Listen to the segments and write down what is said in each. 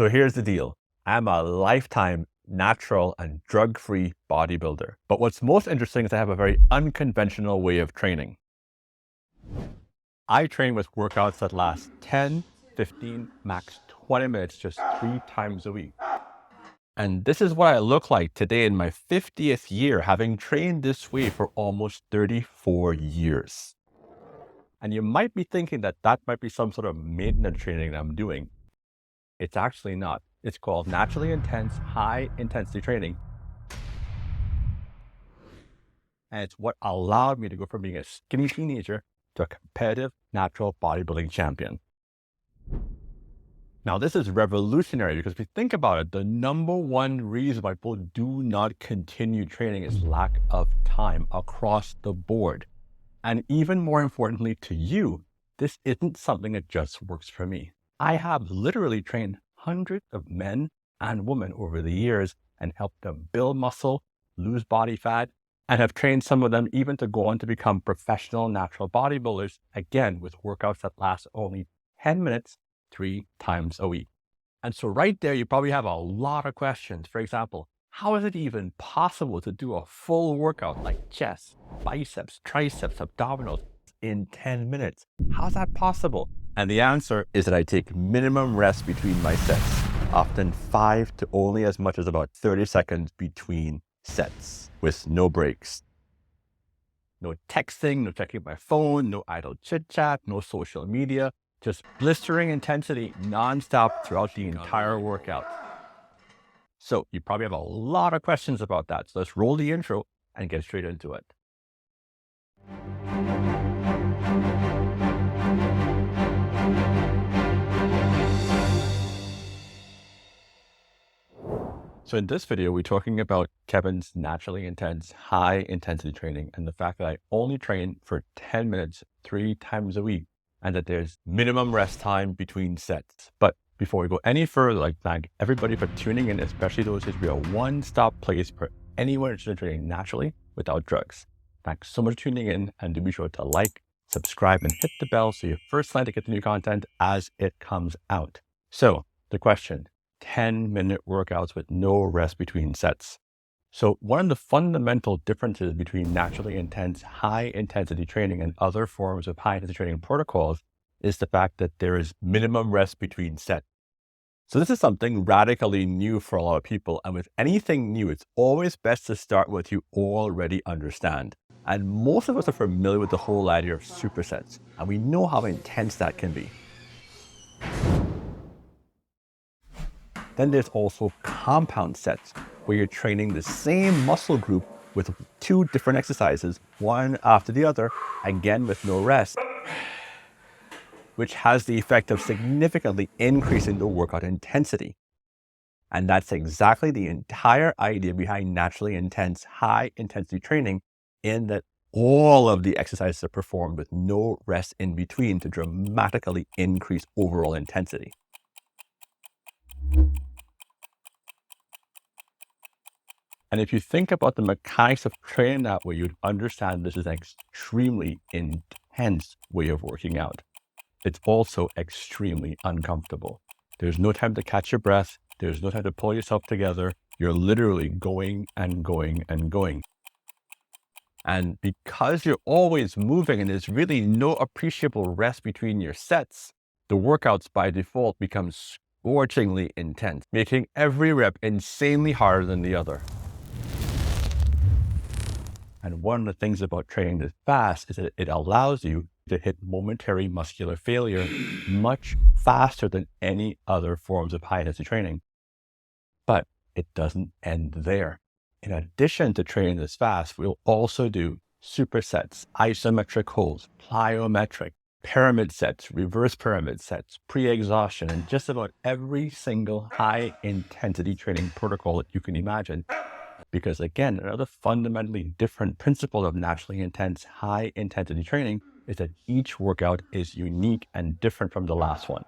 So here's the deal. I'm a lifetime natural and drug-free bodybuilder. But what's most interesting is I have a very unconventional way of training. I train with workouts that last 10, 15, max 20 minutes, just 3 times a week. And this is what I look like today in my 50th year, having trained this way for almost 34 years. And you might be thinking that that might be some sort of maintenance training that I'm doing. It's actually not. It's called naturally intense, high intensity training. And it's what allowed me to go from being a skinny teenager to a competitive natural bodybuilding champion. Now, this is revolutionary because if you think about it, the number one reason why people do not continue training is lack of time across the board. And even more importantly to you, this isn't something that just works for me. I have literally trained hundreds of men and women over the years and helped them build muscle, lose body fat, and have trained some of them even to go on to become professional natural bodybuilders, again, with workouts that last only 10 minutes, 3 times a week. And so right there, you probably have a lot of questions. For example, how is it even possible to do a full workout like chest, biceps, triceps, abdominals in 10 minutes? How's that possible? And the answer is that I take minimum rest between my sets, often 5 to only as much as about 30 seconds between sets with no breaks. No texting, no checking my phone, no idle chit chat, no social media, just blistering intensity nonstop throughout the entire workout. So you probably have a lot of questions about that. So let's roll the intro and get straight into it. So in this video, we're talking about Kevin's naturally intense, high intensity training and the fact that I only train for 10 minutes, 3 times a week, and that there's minimum rest time between sets. But before we go any further, I thank everybody for tuning in, especially those who be a one-stop place for anyone interested in training naturally without drugs. Thanks so much for tuning in, and do be sure to like, subscribe, and hit the bell so you're first line to get the new content as it comes out. So the question, 10-minute workouts with no rest between sets. So one of the fundamental differences between naturally intense, high intensity training and other forms of high intensity training protocols is the fact that there is minimum rest between sets. So this is something radically new for a lot of people. And with anything new, it's always best to start with what you already understand. And most of us are familiar with the whole idea of supersets, and we know how intense that can be. Then there's also compound sets, where you're training the same muscle group with 2 different exercises, one after the other, again with no rest, which has the effect of significantly increasing the workout intensity. And that's exactly the entire idea behind naturally intense, high intensity training, in that all of the exercises are performed with no rest in between to dramatically increase overall intensity. And if you think about the mechanics of training that way, you'd understand this is an extremely intense way of working out. It's also extremely uncomfortable. There's no time to catch your breath. There's no time to pull yourself together. You're literally going and going and going. And because you're always moving and there's really no appreciable rest between your sets, the workouts by default become scorchingly intense, making every rep insanely harder than the other. And one of the things about training this fast is that it allows you to hit momentary muscular failure much faster than any other forms of high intensity training. But it doesn't end there. In addition to training this fast, we'll also do supersets, isometric holds, plyometric, pyramid sets, reverse pyramid sets, pre-exhaustion, and just about every single high intensity training protocol that you can imagine. Because again, another fundamentally different principle of naturally intense, high intensity training is that each workout is unique and different from the last one.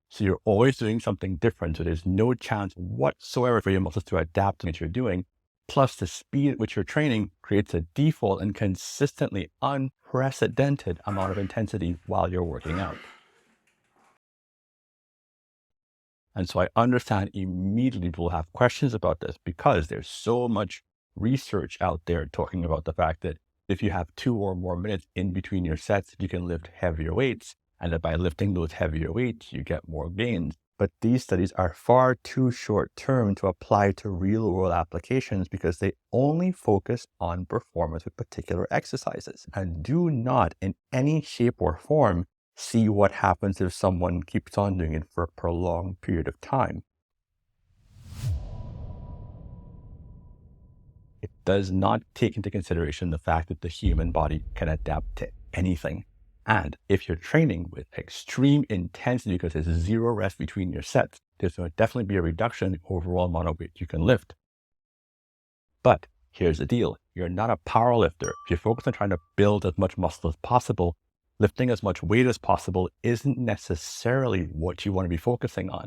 So you're always doing something different. So there's no chance whatsoever for your muscles to adapt to what you're doing. Plus the speed at which you're training creates a default and consistently unprecedented amount of intensity while you're working out. And so I understand immediately people have questions about this because there's so much research out there talking about the fact that if you have 2 or more minutes in between your sets, you can lift heavier weights. And that by lifting those heavier weights, you get more gains. But these studies are far too short term to apply to real world applications because they only focus on performance with particular exercises and do not in any shape or form see what happens if someone keeps on doing it for a prolonged period of time. It does not take into consideration the fact that the human body can adapt to anything. And if you're training with extreme intensity because there's zero rest between your sets, there's going to definitely be a reduction in the overall amount of weight you can lift. But here's the deal. You're not a power lifter. If you're focused on trying to build as much muscle as possible, lifting as much weight as possible isn't necessarily what you want to be focusing on.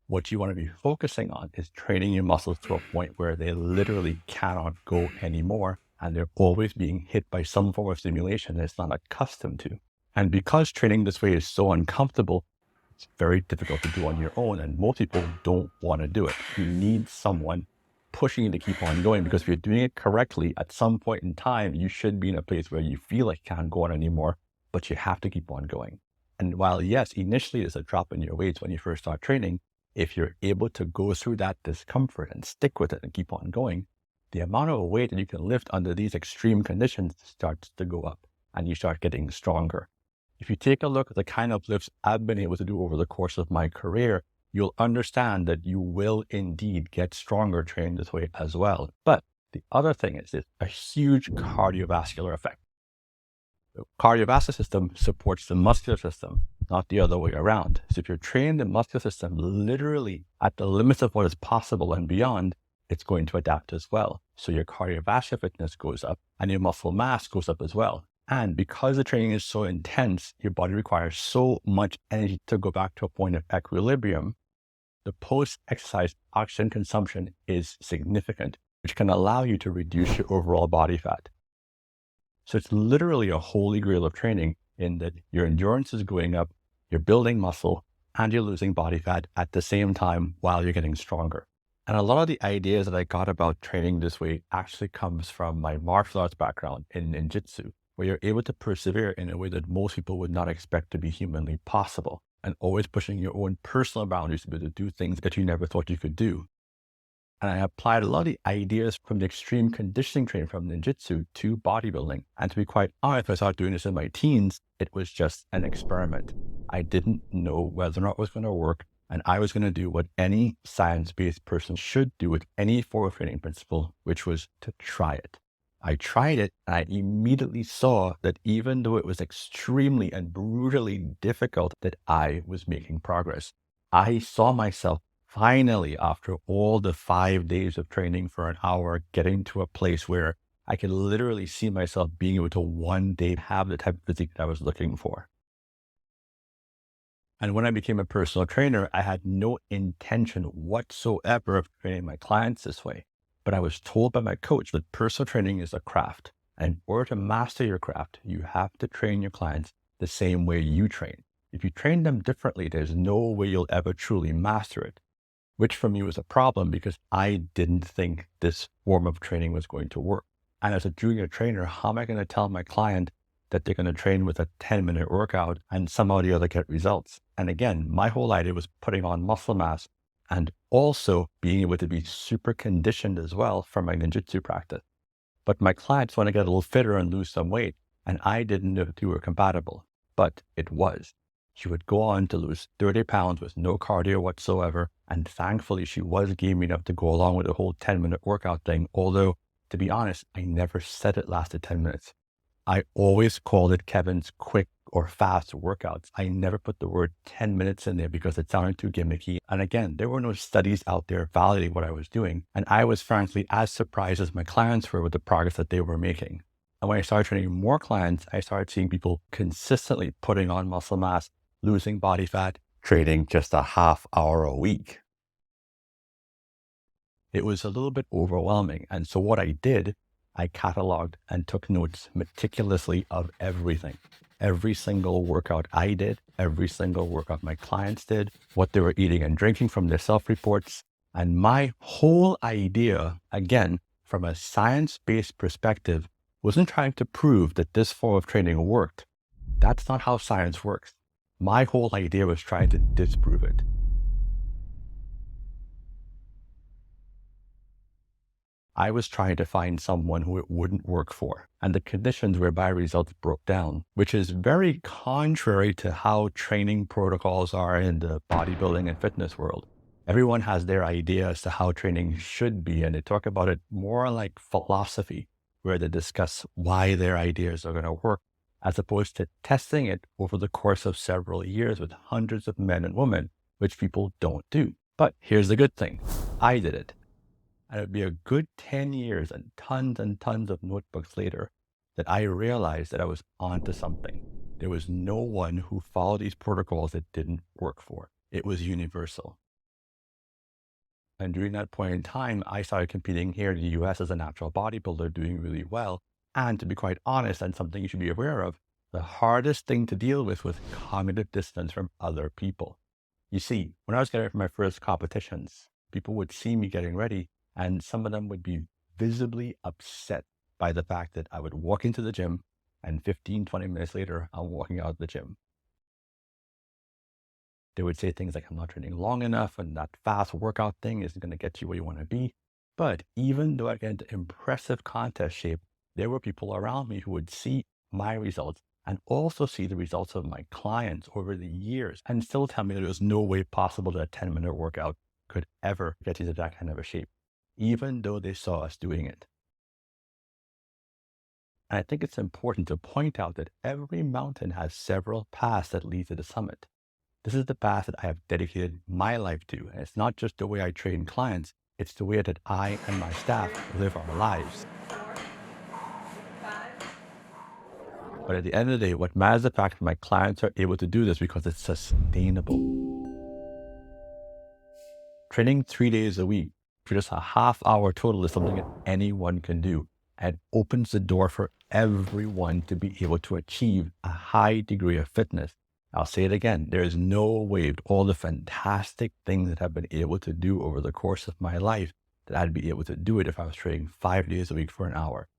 What you want to be focusing on is training your muscles to a point where they literally cannot go anymore, and they're always being hit by some form of stimulation that it's not accustomed to. And because training this way is so uncomfortable, it's very difficult to do on your own, and most people don't want to do it. You need someone pushing you to keep on going, because if you're doing it correctly, at some point in time, you should be in a place where you feel like you can't go on anymore, but you have to keep on going. And while, yes, initially there's a drop in your weights when you first start training, if you're able to go through that discomfort and stick with it and keep on going, the amount of weight that you can lift under these extreme conditions starts to go up and you start getting stronger. If you take a look at the kind of lifts I've been able to do over the course of my career, you'll understand that you will indeed get stronger training this way as well. But the other thing is there's a huge cardiovascular effect. The cardiovascular system supports the muscular system, not the other way around. So if you're training the muscular system literally at the limits of what is possible and beyond, it's going to adapt as well. So your cardiovascular fitness goes up and your muscle mass goes up as well. And because the training is so intense, your body requires so much energy to go back to a point of equilibrium. The post-exercise oxygen consumption is significant, which can allow you to reduce your overall body fat. So it's literally a holy grail of training in that your endurance is going up, you're building muscle, and you're losing body fat at the same time while you're getting stronger. And a lot of the ideas that I got about training this way actually comes from my martial arts background in ninjutsu, where you're able to persevere in a way that most people would not expect to be humanly possible, and always pushing your own personal boundaries to be able to do things that you never thought you could do. And I applied a lot of the ideas from the extreme conditioning training from ninjutsu to bodybuilding. And to be quite honest, when I started doing this in my teens, it was just an experiment. I didn't know whether or not it was going to work. And I was going to do what any science-based person should do with any form of training principle, which was to try it. I tried it and I immediately saw that even though it was extremely and brutally difficult, that I was making progress. I saw myself finally, after all the 5 days of training for an hour, getting to a place where I could literally see myself being able to one day have the type of physique that I was looking for. And when I became a personal trainer, I had no intention whatsoever of training my clients this way. But I was told by my coach that personal training is a craft. And in order to master your craft, you have to train your clients the same way you train. If you train them differently, there's no way you'll ever truly master it. Which for me was a problem because I didn't think this form of training was going to work. And as a junior trainer, how am I going to tell my client that they're going to train with a 10-minute workout and somehow or the other get results? And again, my whole idea was putting on muscle mass and also being able to be super conditioned as well from my ninjutsu practice. But my clients want to get a little fitter and lose some weight, and I didn't know if the two were compatible, but it was. She would go on to lose 30 pounds with no cardio whatsoever. And thankfully, she was gaming enough to go along with the whole 10-minute workout thing. Although, to be honest, I never said it lasted 10 minutes. I always called it Kevin's quick or fast workouts. I never put the word 10 minutes in there because it sounded too gimmicky. And again, there were no studies out there validating what I was doing. And I was frankly as surprised as my clients were with the progress that they were making. And when I started training more clients, I started seeing people consistently putting on muscle mass, losing body fat, training just a half hour a week. It was a little bit overwhelming. And so what I did, I cataloged and took notes meticulously of everything. every single workout I did, every single workout my clients did, what they were eating and drinking from their self-reports. And my whole idea, again, from a science-based perspective, wasn't trying to prove that this form of training worked. That's not how science works. My whole idea was trying to disprove it. I was trying to find someone who it wouldn't work for, and the conditions whereby results broke down, which is very contrary to how training protocols are in the bodybuilding and fitness world. Everyone has their idea as to how training should be, and they talk about it more like philosophy, where they discuss why their ideas are going to work, as opposed to testing it over the course of several years with hundreds of men and women, which people don't do. But here's the good thing. I did it. And it would be a good 10 years and tons of notebooks later that I realized that I was onto something. There was no one who followed these protocols that didn't work for. It was universal. And during that point in time, I started competing here in the US as a natural bodybuilder, doing really well. And to be quite honest, and something you should be aware of, the hardest thing to deal with was cognitive dissonance from other people. You see, when I was getting ready for my first competitions, people would see me getting ready, and some of them would be visibly upset by the fact that I would walk into the gym and 15, 20 minutes later, I'm walking out of the gym. They would say things like, I'm not training long enough, and that fast workout thing isn't going to get you where you want to be. But even though I get into impressive contest shape, there were people around me who would see my results and also see the results of my clients over the years and still tell me that there was no way possible that a 10-minute workout could ever get into that kind of a shape, even though they saw us doing it. And I think it's important to point out that every mountain has several paths that lead to the summit. This is the path that I have dedicated my life to. And it's not just the way I train clients, it's the way that I and my staff live our lives. But at the end of the day, what matters is the fact that my clients are able to do this because it's sustainable. Training 3 days a week for just a half hour total is something that anyone can do, and opens the door for everyone to be able to achieve a high degree of fitness. I'll say it again, there is no way with all the fantastic things that I've been able to do over the course of my life that I'd be able to do it if I was training 5 days a week for an hour.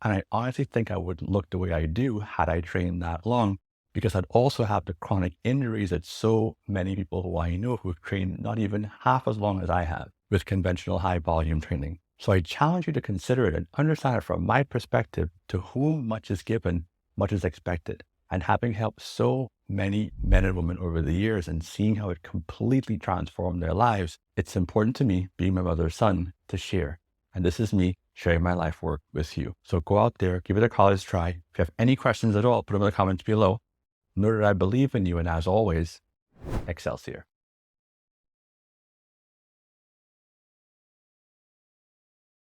And I honestly think I would look the way I do had I trained that long, because I'd also have the chronic injuries that so many people who I know who've trained not even half as long as I have with conventional high volume training. So I challenge you to consider it and understand it from my perspective. To whom much is given, much is expected. And having helped so many men and women over the years and seeing how it completely transformed their lives, it's important to me, being my mother's son, to share. And this is me sharing my life work with you. So go out there, give it a college try. If you have any questions at all, put them in the comments below. Know that I believe in you, and as always, Excelsior.